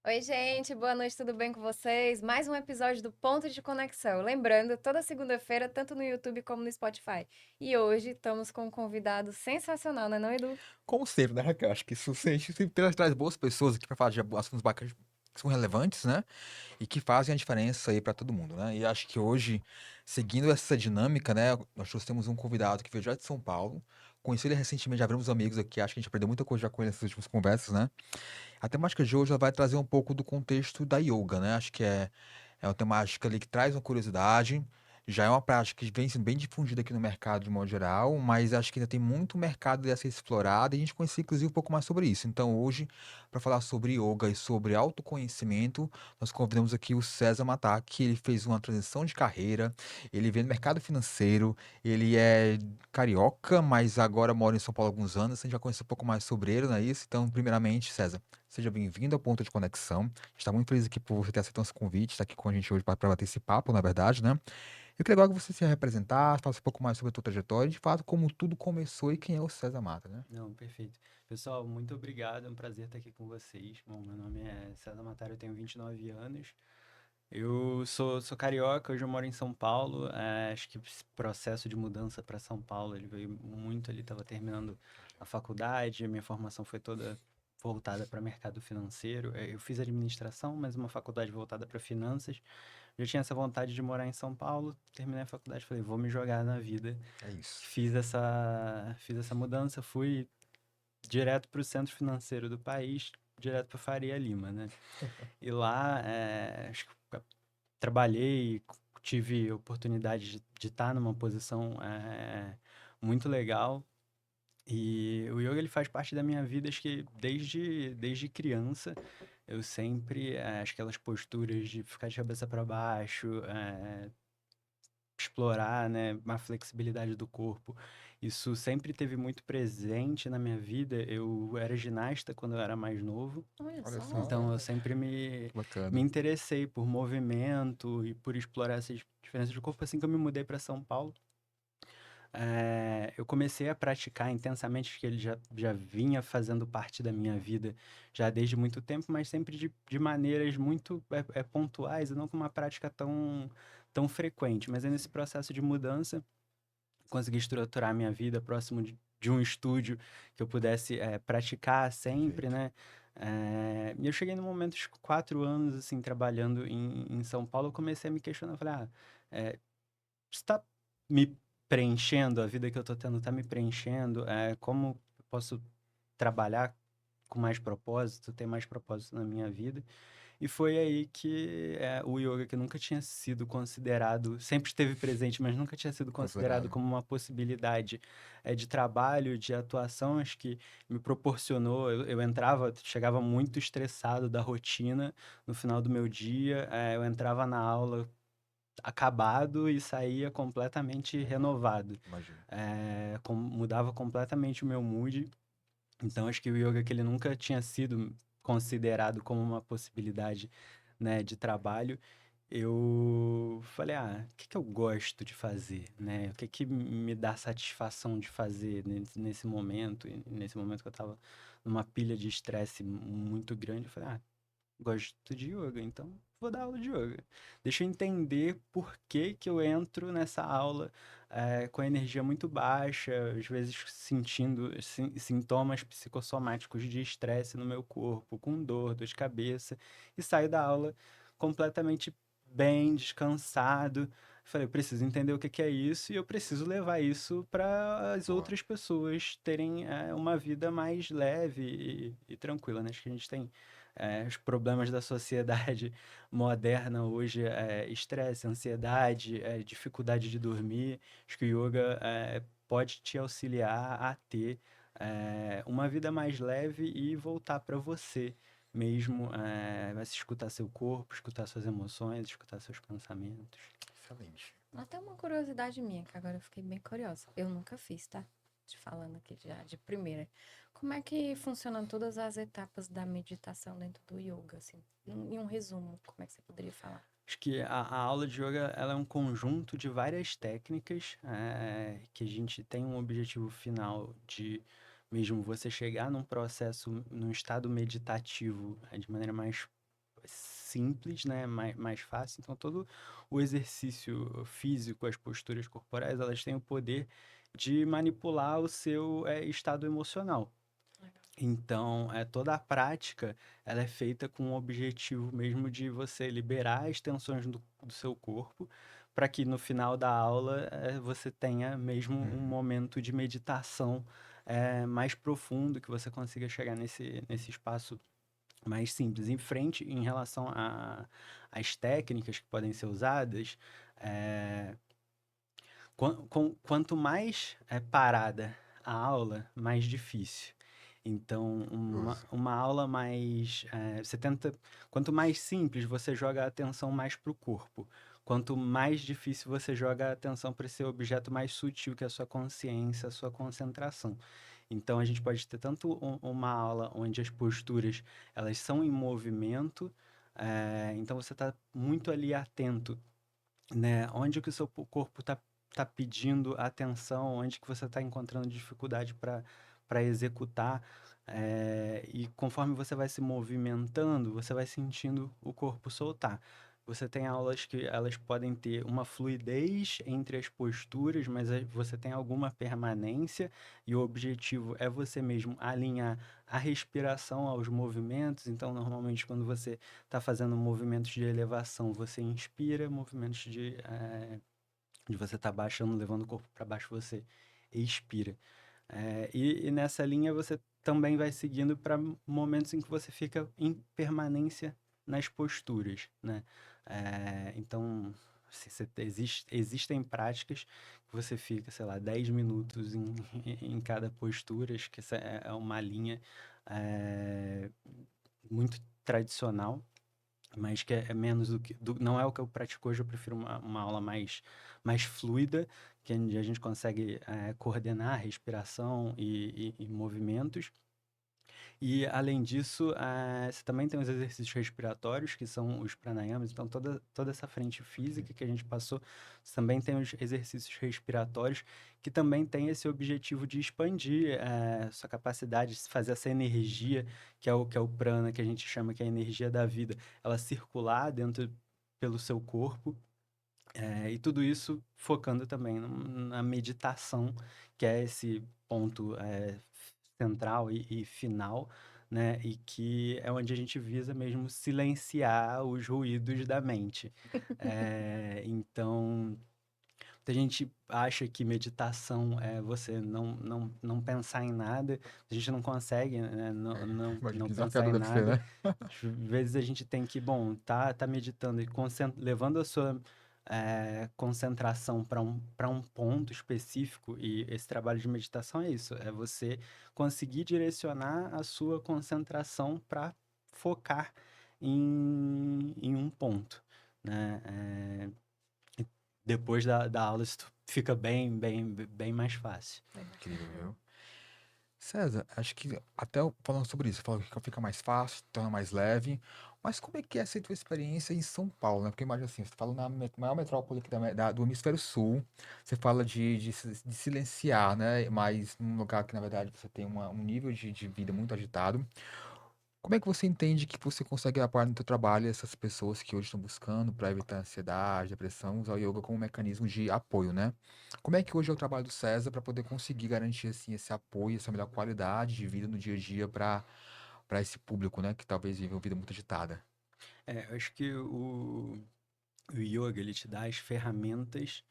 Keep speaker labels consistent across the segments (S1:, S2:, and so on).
S1: Oi, gente, boa noite, tudo bem com vocês? Mais um episódio do Ponto de Conexão. Lembrando, toda segunda-feira, tanto no YouTube como no Spotify. E hoje estamos com um convidado sensacional, não é não, Edu?
S2: Como sempre, né, Raquel? Acho que isso a gente sempre traz boas pessoas aqui pra falar de assuntos bacanas que são relevantes, né? E que fazem a diferença aí pra todo mundo, né? E acho que hoje, seguindo essa dinâmica, né, nós temos um convidado que veio já de São Paulo. Conheci ele recentemente, já viramos amigos aqui, acho que a gente aprendeu muita coisa já com ele nessas últimas conversas, né? A temática de hoje ela vai trazer um pouco do contexto da yoga, né? Acho que é uma temática ali que traz uma curiosidade. Já é uma prática que vem sendo bem difundida aqui no mercado de modo geral, mas acho que ainda tem muito mercado a ser explorado e a gente conhecer inclusive um pouco mais sobre isso. Então hoje, para falar sobre yoga e sobre autoconhecimento, nós convidamos aqui o César Matar, que ele fez uma transição de carreira, ele vem no mercado financeiro, ele é carioca, mas agora mora em São Paulo há alguns anos, a gente vai conhecer um pouco mais sobre ele, não é isso? Então, primeiramente, César, seja bem-vindo ao Ponto de Conexão. A gente está muito feliz aqui por você ter aceitado esse convite, estar aqui com a gente hoje para bater esse papo, na verdade, né? Eu queria agora que você se representar, falasse um pouco mais sobre a tua trajetória, e de fato, como tudo começou e quem é o César Mata, né?
S3: Não, perfeito. Pessoal, muito obrigado, é um prazer estar aqui com vocês. Bom, meu nome é César Matário, eu tenho 29 anos. Eu sou carioca, hoje eu moro em São Paulo. Acho que esse processo de mudança para São Paulo, ele veio muito ali, estava terminando a faculdade, a minha formação foi toda voltada para mercado financeiro. Eu fiz administração, mas uma faculdade voltada para finanças. Eu tinha essa vontade de morar em São Paulo, terminei a faculdade, falei, vou me jogar na vida.
S2: É isso.
S3: Fiz essa mudança, fui direto para o centro financeiro do país, direto para Faria Lima, né? E lá, acho que trabalhei, tive oportunidade de estar numa posição muito legal. E o yoga ele faz parte da minha vida, acho que desde criança. Eu sempre, acho que aquelas posturas de ficar de cabeça para baixo, explorar, né, uma flexibilidade do corpo. Isso sempre teve muito presente na minha vida. Eu era ginasta quando eu era mais novo,
S1: Olha
S2: Olha
S1: só.
S2: só,
S3: então eu sempre me
S2: bacana.
S3: interessei por movimento e por explorar essas diferenças de corpo. Assim que eu me mudei para São Paulo, eu comecei a praticar intensamente, que ele já vinha fazendo parte da minha vida já desde muito tempo, mas sempre de maneiras muito pontuais e não com uma prática tão frequente. Mas aí nesse processo de mudança, consegui estruturar a minha vida próximo de um estúdio que eu pudesse praticar sempre,
S2: Perfeito.
S3: né? E eu cheguei no momento de 4 anos, assim, trabalhando em São Paulo, eu comecei a me questionar, eu falei, está me preenchendo, a vida que eu tô tendo tá me preenchendo, como eu posso trabalhar com mais propósito, ter mais propósito na minha vida. E foi aí que o yoga, que nunca tinha sido considerado, sempre esteve presente, mas nunca tinha sido considerado
S2: Considerado.
S3: como uma possibilidade de trabalho, de atuação, acho que me proporcionou. Eu entrava, chegava muito estressado da rotina no final do meu dia, eu entrava na aula acabado e saía completamente renovado.
S2: Imagino.
S3: Mudava completamente o meu mood. Então, acho que o yoga que ele nunca tinha sido considerado como uma possibilidade, né, de trabalho, eu falei, o que que eu gosto de fazer, né? O que que me dá satisfação de fazer nesse momento, e nesse momento que eu estava numa pilha de estresse muito grande, eu falei, gosto de yoga, então vou dar aula de yoga. Deixa eu entender por que que eu entro nessa aula com a energia muito baixa, às vezes sentindo sintomas psicossomáticos de estresse no meu corpo, com dor de cabeça, e saio da aula completamente bem, descansado. Falei, eu preciso entender o que que é isso e eu preciso levar isso para as
S2: Boa.
S3: outras pessoas terem uma vida mais leve e tranquila, né? Acho que a gente tem os problemas da sociedade moderna hoje, estresse, ansiedade, dificuldade de dormir. Acho que o yoga pode te auxiliar a ter uma vida mais leve e voltar para você mesmo, vai se escutar seu corpo, escutar suas emoções, escutar seus pensamentos.
S2: Excelente.
S1: Até uma curiosidade minha, que agora eu fiquei bem curiosa. Eu nunca fiz, tá? Te falando aqui já de primeira. Como é que funcionam todas as etapas da meditação dentro do yoga, assim? Em um resumo, como é que você poderia falar?
S3: Acho que a aula de yoga ela é um conjunto de várias técnicas que a gente tem um objetivo final de mesmo você chegar num processo, num estado meditativo de maneira mais simples, né? Mais fácil. Então, todo o exercício físico, as posturas corporais, elas têm o poder de manipular o seu estado emocional.
S1: Legal.
S3: Então, toda a prática, ela é feita com o objetivo mesmo de você liberar as tensões do seu corpo, para que no final da aula você tenha mesmo um
S2: Uhum.
S3: momento de meditação mais profundo, que você consiga chegar nesse espaço mais simples. Em frente, em relação às técnicas que podem ser usadas, é, quanto mais parada a aula, mais difícil. Então,
S2: Curioso.
S3: uma aula mais. Você tenta. Quanto mais simples, você joga a atenção mais para o corpo. Quanto mais difícil, você joga a atenção para esse objeto mais sutil, que é a sua consciência, a sua concentração. Então, a gente pode ter tanto uma aula onde as posturas elas são em movimento, então você está muito ali atento, né? Onde que o seu corpo tá pedindo atenção, onde que você está encontrando dificuldade para executar. E conforme você vai se movimentando, você vai sentindo o corpo soltar. Você tem aulas que elas podem ter uma fluidez entre as posturas, mas você tem alguma permanência, e o objetivo é você mesmo alinhar a respiração aos movimentos. Então, normalmente, quando você está fazendo movimentos de elevação, você inspira, movimentos de você estar baixando, levando o corpo para baixo, você expira. E nessa linha você também vai seguindo para momentos em que você fica em permanência nas posturas, né? Então, assim, existem práticas que você fica, sei lá, 10 minutos em cada postura. Acho que essa é uma linha é, muito tradicional, mas que é menos do que. Não é o que eu pratico hoje. Eu prefiro uma aula mais fluida, que a gente consegue coordenar a respiração e movimentos. E, além disso, você também tem os exercícios respiratórios, que são os pranayamas. Então, toda essa frente física que a gente passou, também tem os exercícios respiratórios, que também tem esse objetivo de expandir sua capacidade de fazer essa energia, que é o prana, que a gente chama que é a energia da vida, ela circular dentro pelo seu corpo. E tudo isso focando também na meditação, que é esse ponto central e final, né? E que é onde a gente visa mesmo silenciar os ruídos da mente. Então, a gente acha que meditação é você não pensar em nada, a gente não consegue, né?
S2: Imagina
S3: Não
S2: que
S3: pensar
S2: desafiador
S3: em
S2: deve ser,
S3: nada.
S2: né?
S3: Às vezes a gente tem que, bom, tá meditando e levando a sua concentração para um ponto específico, e esse trabalho de meditação é isso, é você conseguir direcionar a sua concentração para focar em um ponto, né? E depois da aula isso fica bem mais fácil.
S2: Incrível, viu? César, acho que até falando sobre isso, falou que fica mais fácil, torna mais leve, mas como é que é essa tua experiência em São Paulo, né? Porque imagina assim, você fala na maior metrópole aqui do hemisfério sul, você fala de silenciar, né? Mas num lugar que na verdade você tem um nível de vida muito agitado. Como é que você entende que você consegue apoiar no teu trabalho essas pessoas que hoje estão buscando para evitar ansiedade, depressão, usar o yoga como um mecanismo de apoio, né? Como é que hoje é o trabalho do César para poder conseguir garantir assim esse apoio, essa melhor qualidade de vida no dia a dia para esse público, né, que talvez vive uma vida muito agitada?
S3: Eu acho que o yoga, ele te dá as ferramentas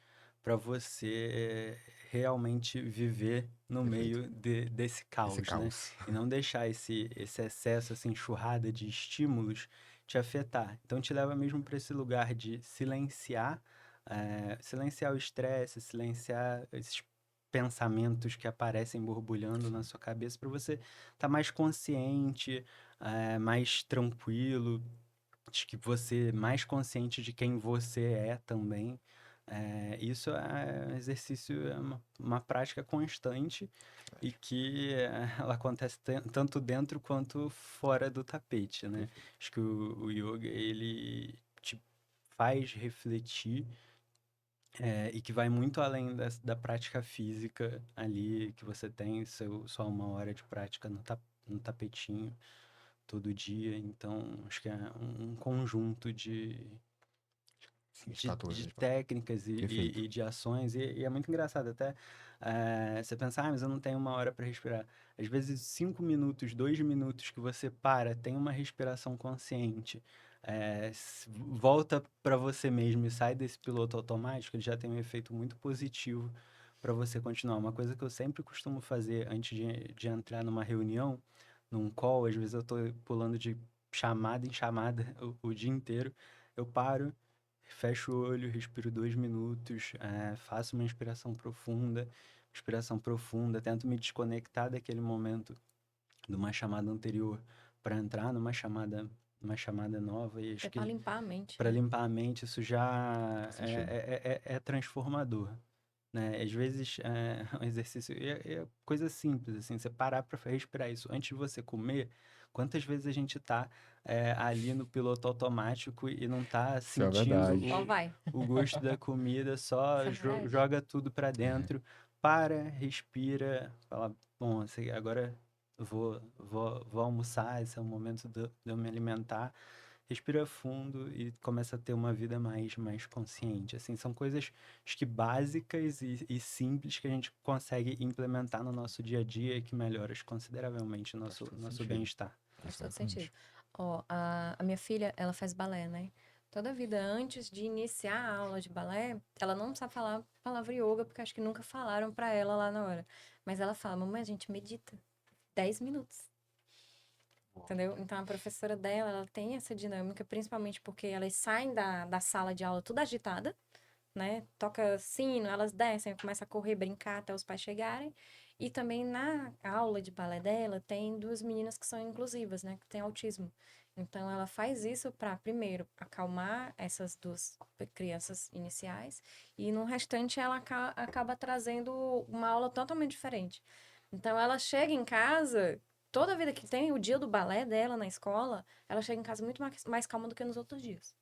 S3: para você realmente viver no
S2: Perfeito.
S3: meio desse
S2: Esse
S3: caos, né?
S2: caos.
S3: E não deixar esse excesso, essa enxurrada de estímulos te afetar. Então, te leva mesmo para esse lugar de silenciar o estresse, silenciar esses pensamentos que aparecem borbulhando na
S2: Sim.
S3: sua cabeça, para você estar mais consciente, mais tranquilo, de que você mais consciente de quem você é também. Isso é um exercício, é uma prática constante, e que ela acontece tanto dentro quanto fora do tapete, né?
S2: Perfeito.
S3: Acho que o yoga, ele te faz refletir, e que vai muito além da prática física ali, que você tem sua 1 hora de prática no tapetinho. todo dia. Então, acho que é um conjunto
S2: Sim, de fatores,
S3: de
S2: de fato.
S3: técnicas
S2: Perfeito.
S3: e de ações, e é muito engraçado até você pensar, mas eu não tenho 1 hora para respirar. Às vezes, 5 minutos, 2 minutos que você para, tem uma respiração consciente, volta para você mesmo e sai desse piloto automático, ele já tem um efeito muito positivo para você continuar. Uma coisa que eu sempre costumo fazer antes de entrar numa reunião, num call, às vezes eu tô pulando de chamada em chamada o dia inteiro, eu paro, fecho o olho, respiro 2 minutos, faço uma inspiração profunda, tento me desconectar daquele momento de uma chamada anterior para entrar numa chamada nova. E acho
S1: É pra
S3: que
S1: limpar a mente,
S3: para
S1: né?
S3: limpar a mente isso já
S2: Faz sentido.
S3: é transformador, né? Às vezes é um exercício, é coisa simples, assim, você parar para respirar isso antes de você comer. Quantas vezes a gente tá ali no piloto automático e não tá
S2: Isso é
S3: sentindo
S2: verdade.
S1: Só vai.
S3: o gosto da comida, só
S1: Isso é verdade.
S3: joga tudo para
S2: É,
S3: dentro, para, respira, fala, bom, assim, agora vou almoçar, esse é o momento de eu me alimentar. Respira fundo e começa a ter uma vida mais consciente. Assim, são coisas, acho que básicas e simples que a gente consegue implementar no nosso dia a dia e que melhora consideravelmente o
S2: faz todo
S3: nosso
S2: sentido.
S3: bem-estar.
S1: Faz todo sentido.
S2: Exatamente.
S1: Ó, a minha filha, ela faz balé, né? Toda vida, antes de iniciar a aula de balé, ela não sabe falar a palavra yoga, porque acho que nunca falaram pra ela lá na hora. Mas ela fala, mamãe, a gente medita 10 minutos. Entendeu? Então a professora dela, ela tem essa dinâmica, principalmente porque elas saem da sala de aula tudo agitada, né? Toca sino, elas descem, começam a correr, brincar até os pais chegarem. E também na aula de balé dela, tem 2 meninas que são inclusivas, né? Que têm autismo. Então ela faz isso para, primeiro, acalmar essas 2 crianças iniciais, e no restante ela acaba trazendo uma aula totalmente diferente. Então ela chega em casa, toda vida que tem o dia do balé dela na escola, ela chega em casa muito mais calma do que nos outros dias.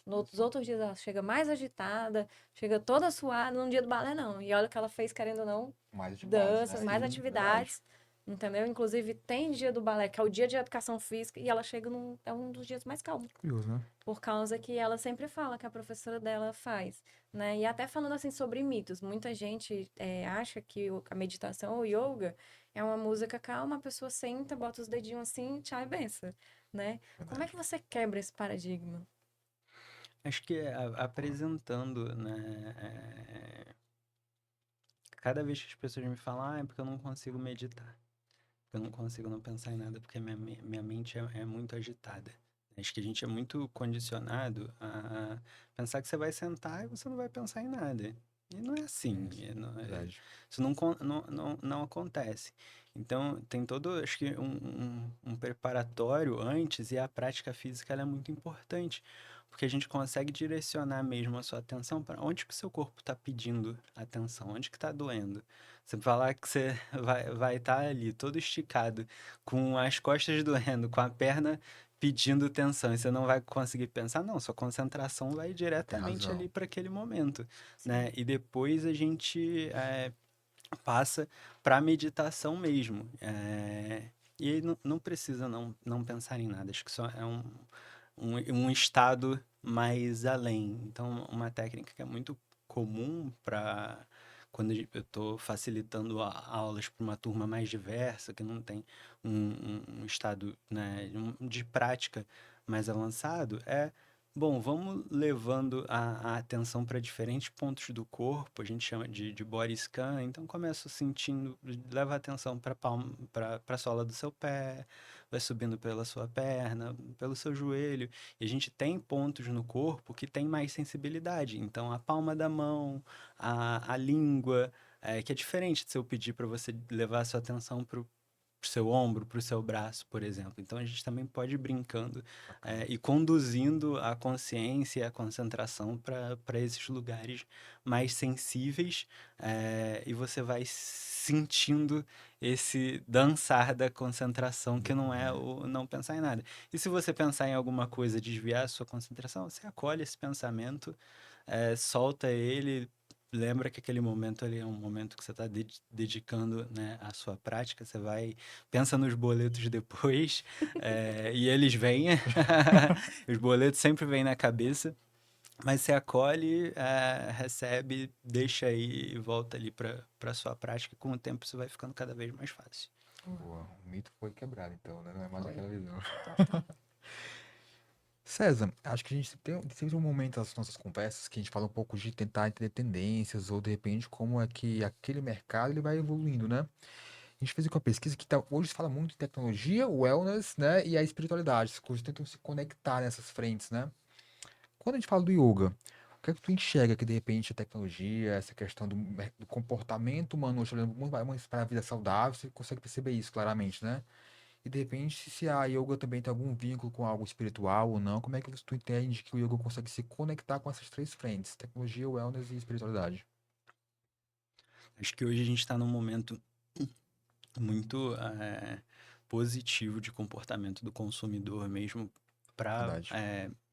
S1: Nos outros dias ela chega mais agitada, chega toda suada, no dia do balé não. E olha que ela fez, querendo ou não,
S2: Mais atividades,
S1: danças,
S2: né?
S1: mais
S3: Sim.
S2: Verdade.
S1: atividades, entendeu? Inclusive tem dia do balé, que é o dia de educação física, e ela chega é um dos dias mais calmos.
S2: Curioso, né?
S1: Por causa que ela sempre fala que a professora dela faz, né? E até falando assim sobre mitos, muita gente acha que a meditação ou yoga é uma música calma, a pessoa senta, bota os dedinhos assim, tchau e benção, né? Como é
S2: Verdade.
S1: que você quebra esse paradigma?
S3: Acho que apresentando, né? Cada vez que as pessoas me falam, é porque eu não consigo meditar. Eu não consigo não pensar em nada porque minha mente é muito agitada. Acho que a gente é muito condicionado a pensar que você vai sentar e você não vai pensar em nada. E não é assim.
S2: Verdade.
S3: Isso não acontece. Então, tem todo, acho que, um preparatório antes, e a prática física ela é muito importante. Porque a gente consegue direcionar mesmo a sua atenção para onde que o seu corpo está pedindo atenção, onde que está doendo. Você falar que você vai estar ali todo esticado, com as costas doendo, com a perna pedindo tensão, e você não vai conseguir pensar, não, sua concentração vai
S2: Você tem
S3: diretamente ali
S2: razão.
S3: para aquele momento,
S1: Sim.
S3: né? E depois a gente passa para a meditação mesmo. E aí não precisa não pensar em nada, acho que só é um estado mais além. Então, uma técnica que é muito comum para quando eu estou facilitando aulas para uma turma mais diversa, que não tem um estado, né, de prática mais avançado, bom, vamos levando a atenção para diferentes pontos do corpo, a gente chama de body scan, então começa sentindo, leva a atenção para a sola do seu pé, vai subindo pela sua perna, pelo seu joelho, e a gente tem pontos no corpo que tem mais sensibilidade. Então, a palma da mão, a língua, que é diferente de se eu pedir para você levar a sua atenção para o seu ombro, para o seu braço, por exemplo. Então, a gente também pode ir brincando
S2: Bacana.
S3: e conduzindo a consciência e a concentração para esses lugares mais sensíveis, e você vai sentindo esse dançar da concentração, que não é
S2: É,
S3: o não pensar em nada. E se você pensar em alguma coisa, desviar a sua concentração, você acolhe esse pensamento, solta ele, lembra que aquele momento ali é um momento que você está dedicando, né, à sua prática. Você vai, pensa nos boletos depois, e eles vêm. Os boletos sempre vêm na cabeça, mas você acolhe, recebe, deixa aí e volta ali para sua prática. E com o tempo isso vai ficando cada vez mais fácil.
S2: Boa, o mito foi quebrado, então, né? Não é mais
S1: Foi.
S2: aquela visão.
S1: Total.
S2: César, acho que a gente tem sempre um momento nas nossas conversas que a gente fala um pouco de tentar entender tendências ou de repente como é que aquele mercado ele vai evoluindo, né? A gente fez aqui uma pesquisa que hoje se fala muito em tecnologia, wellness, né, e a espiritualidade, as coisas tentam se conectar nessas frentes, né? Quando a gente fala do yoga, o que é que tu enxerga que de repente a tecnologia, essa questão do comportamento humano hoje olhando muito mais para a vida saudável, você consegue perceber isso claramente, né? E de repente, se a yoga também tem algum vínculo com algo espiritual ou não, como é que tu entende que o yoga consegue se conectar com essas três frentes, tecnologia, wellness e espiritualidade?
S3: Acho que hoje a gente está num momento muito positivo de comportamento do consumidor mesmo, para
S2: Verdade.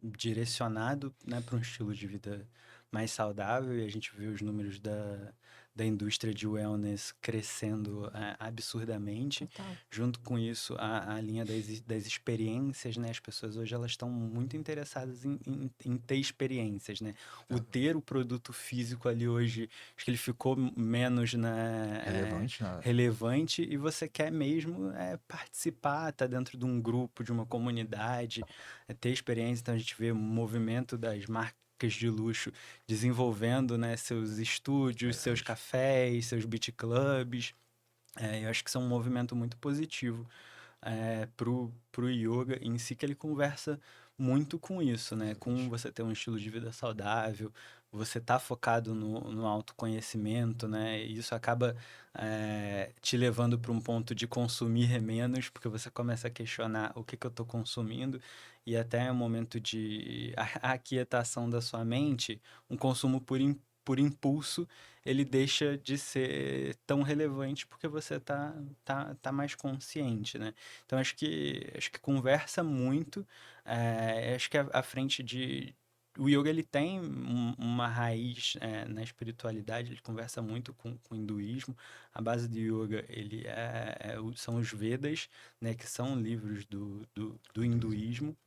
S3: direcionado, né, para um estilo de vida mais saudável. E a gente vê os números da indústria de wellness crescendo absurdamente.
S1: Total.
S3: Junto com isso, a linha das experiências, né? As pessoas hoje elas estão muito interessadas em ter experiências, né? O
S2: Tá.
S3: ter o produto físico ali hoje, acho que ele ficou menos, né,
S2: Relevante, né?
S3: relevante, e você quer mesmo participar, estar dentro de um grupo, de uma comunidade, ter experiência. Então a gente vê o movimento das marcas de luxo desenvolvendo, né, seus estúdios, seus
S2: Verdade.
S3: cafés, seus beach clubs. Eu acho que isso é um movimento muito positivo pro yoga em si, que ele conversa muito com isso, né? Com
S2: Excelente.
S3: você ter um estilo de vida saudável, você tá focado no autoconhecimento, né? E isso acaba te levando para um ponto de consumir menos, porque você começa a questionar o que que eu estou consumindo, e até um momento de aquietação da sua mente, um consumo por impulso, ele deixa de ser tão relevante porque você tá mais consciente, né? Então acho que conversa muito. Acho que a frente de o yoga ele tem uma raiz na espiritualidade. Ele conversa muito com o hinduísmo. A base do yoga ele são os Vedas, né, que são livros do
S2: Hinduísmo.
S3: hinduísmo.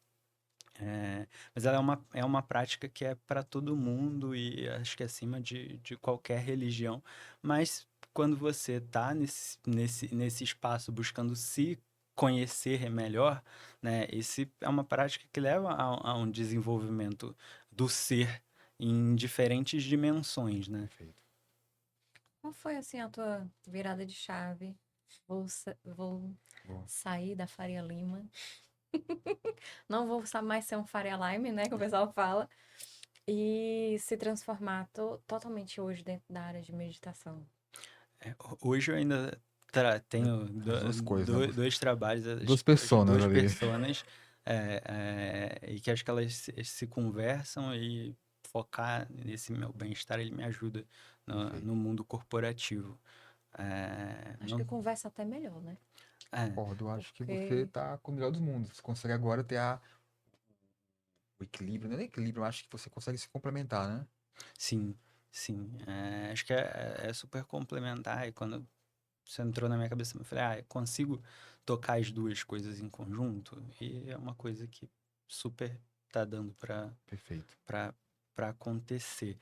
S3: Mas ela é uma prática que é para todo mundo, e acho que acima de qualquer religião. Mas quando você está nesse espaço buscando se conhecer melhor, né, esse é uma prática que leva a um desenvolvimento do ser em diferentes dimensões, né?
S2: Perfeito.
S1: Qual foi, assim, a tua virada de chave? Vou
S2: Bom,
S1: sair da Faria Lima. Não vou mais ser um Faria Lime, né? Que o pessoal fala. E se transformar totalmente hoje dentro da área de meditação.
S3: Hoje eu ainda tenho
S2: as duas coisas, né?
S3: dois trabalhos,
S2: Duas
S3: as
S2: personas
S3: duas
S2: ali.
S3: personas, e que acho que elas se conversam, e focar nesse meu bem-estar, ele me ajuda
S2: Perfeito.
S3: no mundo corporativo.
S1: Acho que
S3: Não,
S1: conversa até melhor, né?
S3: é,
S2: Concordo, eu acho que você
S1: Porque
S2: tá com o melhor dos mundos. Você consegue agora ter o equilíbrio, não é nem equilíbrio, eu acho que você consegue se complementar, né?
S3: sim, sim. Acho que é super complementar, e quando você entrou na minha cabeça, eu falei, eu consigo tocar as duas coisas em conjunto, e é uma coisa que super tá dando
S2: Perfeito.
S3: para acontecer.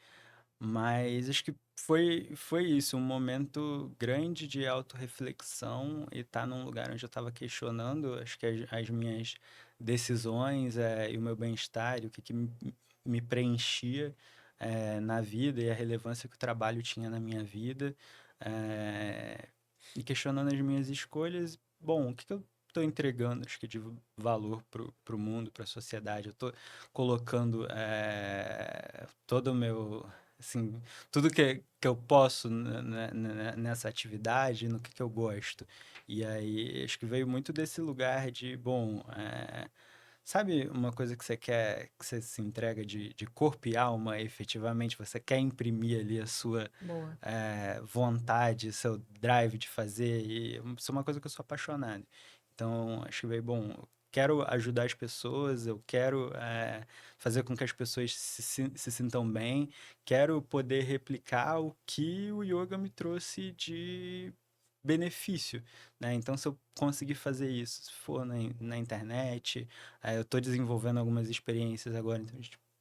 S3: Mas acho que foi isso, um momento grande de autorreflexão, e estar num lugar onde eu estava questionando, acho que as minhas decisões, e o meu bem-estar, e o que, que me preenchia na vida, e a relevância que o trabalho tinha na minha vida, eh, e questionando as minhas escolhas. Bom, o que, que eu estou entregando, acho que de valor para o mundo, para a sociedade? Eu estou colocando todo o meu, assim, tudo que eu posso nessa atividade, no que eu gosto. E aí, acho que veio muito desse lugar de, bom, sabe uma coisa que você quer, que você se entrega de corpo e alma, efetivamente, você quer imprimir ali a sua
S1: boa.
S3: vontade, seu drive de fazer, e isso é uma coisa que eu sou apaixonado. Então, acho que veio, bom, quero ajudar as pessoas, eu quero fazer com que as pessoas se sintam bem, quero poder replicar o que o yoga me trouxe de benefício, né? Então, se eu conseguir fazer isso, se for na internet, eu estou desenvolvendo algumas experiências agora, então,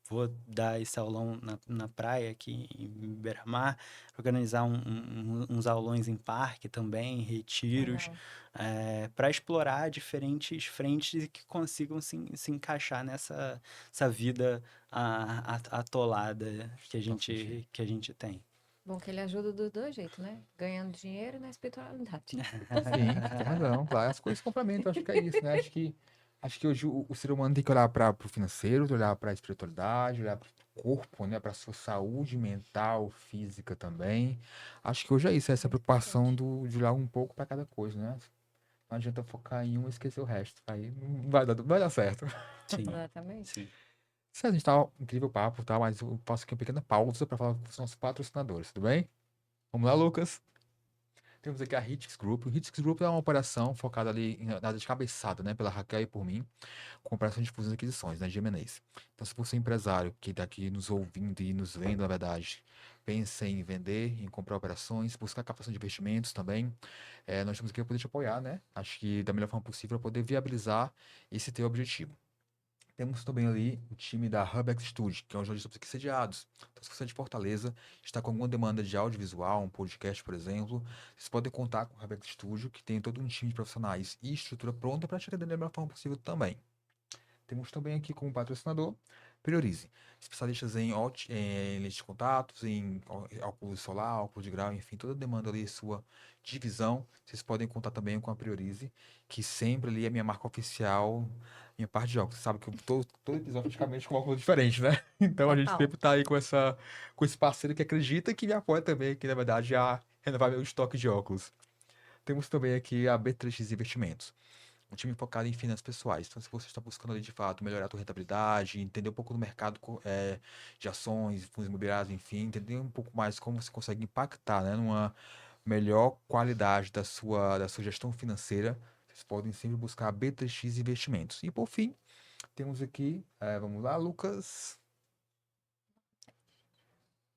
S3: vou dar esse aulão na praia aqui em Beira-Mar, organizar uns aulões em parque também, retiros,
S1: Legal.
S3: para explorar diferentes frentes que consigam se encaixar essa vida atolada
S2: Faz sentido.
S3: que a gente tem.
S1: Bom que ele ajuda dos dois jeitos, né? Ganhando dinheiro e na espiritualidade.
S2: Sim, tem razão, claro. As coisas se complementam, acho que é isso, né? Acho que hoje o ser humano tem que olhar para o financeiro, olhar para a espiritualidade, olhar para o corpo, né? Para a sua saúde mental, física também. Acho que hoje é isso, essa
S1: Muito
S2: preocupação
S1: importante.
S2: de olhar um pouco para cada coisa, né? Não adianta focar em um e esquecer o resto. Aí não vai dar certo.
S3: Sim,
S1: Exatamente.
S3: sim.
S2: Se a gente tá um incrível papo, tá? Mas eu faço aqui uma pequena pausa para falar com os nossos patrocinadores, tudo bem? Vamos lá, Lucas? Temos aqui a Hitix Group. O Hitix Group é uma operação focada ali na área de cabeçada, né? Pela Raquel e por mim, com operação de fusões e aquisições, né? De M&As. Então, se você é empresário que está aqui nos ouvindo e nos vendo, na verdade, pensa em vender, em comprar operações, buscar captação de investimentos também, nós estamos aqui para poder te apoiar, né? Acho que da melhor forma possível para poder viabilizar esse teu objetivo. Temos também ali o time da Hubex Studio, que é um jornalista aqui sediados. Então, se você é de Fortaleza, está com alguma demanda de audiovisual, um podcast, por exemplo, vocês podem contar com o Hubex Studio, que tem todo um time de profissionais e estrutura pronta para te atender da melhor forma possível também. Temos também aqui como patrocinador Priorize, especialistas em lentes de contatos, em óculos solar, óculos de grau, enfim, toda demanda ali sua de visão, vocês podem contar também com a Priorize, que sempre ali é minha marca oficial, minha parte de óculos. Você sabe que eu tô todo episódio praticamente com óculos diferente, né? Então a gente
S1: Total.
S2: sempre tá aí com esse parceiro que acredita e que me apoia também, que na verdade a renovar meu estoque de óculos. Temos também aqui a B3X Investimentos, um time focado em finanças pessoais. Então, se você está buscando ali de fato melhorar a sua rentabilidade, entender um pouco do mercado de ações, fundos imobiliários, enfim, entender um pouco mais como você consegue impactar, né, numa melhor qualidade da sua gestão financeira, vocês podem sempre buscar a B3X Investimentos. E por fim, temos aqui, vamos lá, Lucas.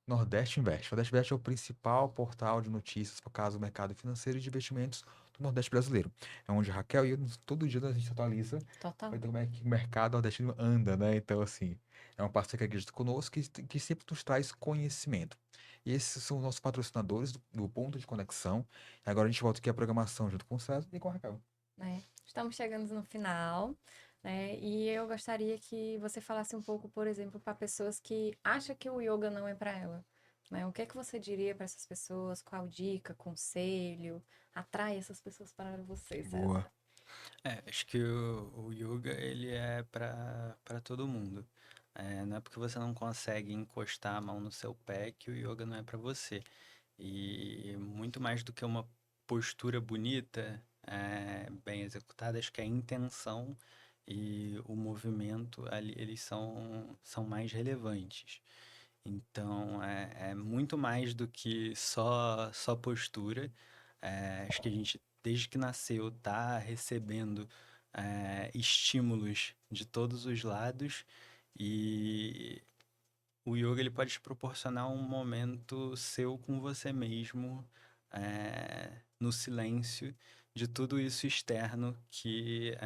S2: Nordeste Invest. O Nordeste Invest é o principal portal de notícias focados no mercado financeiro e de investimentos do Nordeste brasileiro. É onde a Raquel e eu, todo dia a gente atualiza
S1: Total.
S2: para ver como é que o mercado nordestino anda, né? Então, assim, é uma parceria que acredita conosco que sempre nos traz conhecimento. E esses são os nossos patrocinadores do Ponto de Conexão. E agora a gente volta aqui à programação junto com o César e com a Raquel.
S1: Né? Estamos chegando no final, né? E eu gostaria que você falasse um pouco, por exemplo, para pessoas que acham que o yoga não é para ela, né? O que é que você diria para essas pessoas? Qual dica, conselho? Atrai essas pessoas para você,
S2: Boa.
S1: César.
S3: Acho que o yoga, ele é para todo mundo. Não é porque você não consegue encostar a mão no seu pé que o yoga não é para você. E muito mais do que uma postura bonita, bem executada, acho que a intenção e o movimento ali, eles são mais relevantes. Então, é muito mais do que só postura. Acho que a gente, desde que nasceu, tá recebendo estímulos de todos os lados e o yoga ele pode te proporcionar um momento seu com você mesmo, no silêncio de tudo isso externo que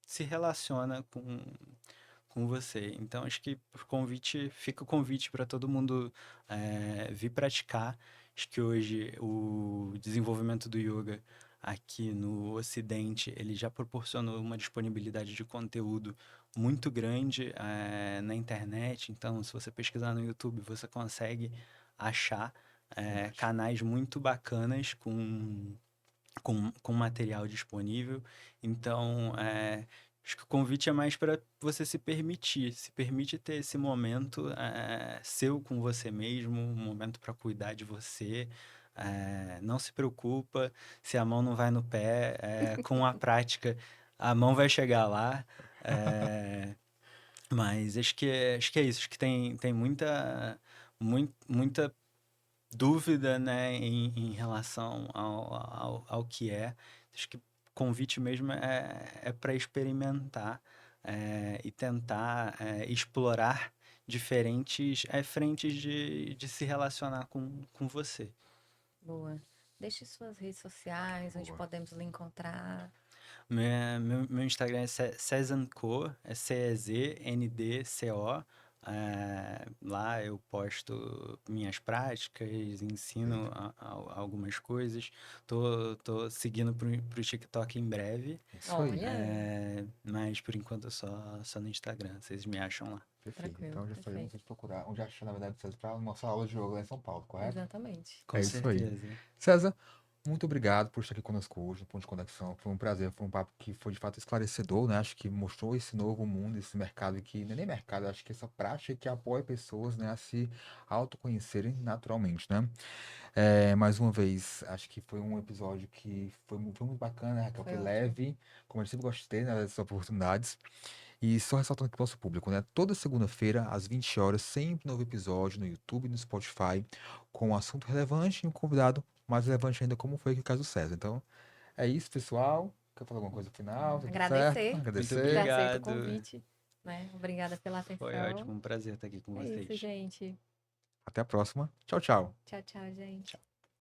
S3: se relaciona com você. Então, acho que fica o convite para todo mundo vir praticar. Acho que hoje o desenvolvimento do yoga aqui no Ocidente, ele já proporcionou uma disponibilidade de conteúdo muito grande na internet. Então, se você pesquisar no YouTube, você consegue achar
S2: Verdade.
S3: canais muito bacanas com material disponível. Então, acho que o convite é mais para você se permite ter esse momento seu com você mesmo, um momento para cuidar de você. Não se preocupa se a mão não vai no pé, com a prática a mão vai chegar lá. Mas acho que é isso, acho que tem muita dúvida, né, em relação ao que é. Acho que convite mesmo é para experimentar e tentar explorar diferentes frentes de se relacionar com você.
S1: Boa. Deixe suas redes sociais, onde
S2: Boa.
S1: podemos lhe encontrar.
S3: Meu Instagram é Cezanco, é CEZNDCO. Lá eu posto minhas práticas, ensino algumas coisas. Tô seguindo pro TikTok em breve,
S2: Isso aí.
S1: Olha,
S3: mas por enquanto só no Instagram. Vocês me acham lá.
S2: Perfeito.
S1: tranquilo,
S2: Então já sabemos
S1: perfeito.
S2: vocês procurar onde achar, na verdade, vocês para nossa aula de yoga lá em São Paulo, correto?
S1: Exatamente.
S3: Com
S2: É isso aí.
S3: certeza.
S2: César, muito obrigado por estar aqui conosco hoje no Ponto de Conexão. Foi um prazer, foi um papo que foi de fato esclarecedor, né? Acho que mostrou esse novo mundo, esse mercado que não é nem mercado, acho que essa prática que apoia pessoas, né, a se autoconhecerem naturalmente, né? Mais uma vez, acho que foi um episódio que foi muito bacana, né, Raquel?
S1: Foi
S2: Foi
S1: ótimo.
S2: leve, como eu sempre gostei, né, dessas oportunidades. E só ressaltando aqui para o nosso público, né? Toda segunda-feira, às 20 horas, sempre novo episódio no YouTube e no Spotify, com um assunto relevante e um convidado mais relevante ainda, como foi aqui o caso do César. Então, é isso, pessoal. Quer falar alguma coisa no final? Tá tudo certo?
S1: Agradecer
S3: Muito
S1: por ter
S2: Agradecer.
S1: aceito o
S3: obrigado.
S1: convite, né? Obrigada pela
S3: Foi
S1: atenção.
S3: ótimo, um prazer estar aqui com
S1: É isso,
S3: vocês.
S1: gente.
S2: Até a próxima. Tchau, tchau.
S1: Tchau, tchau, gente.
S3: Tchau.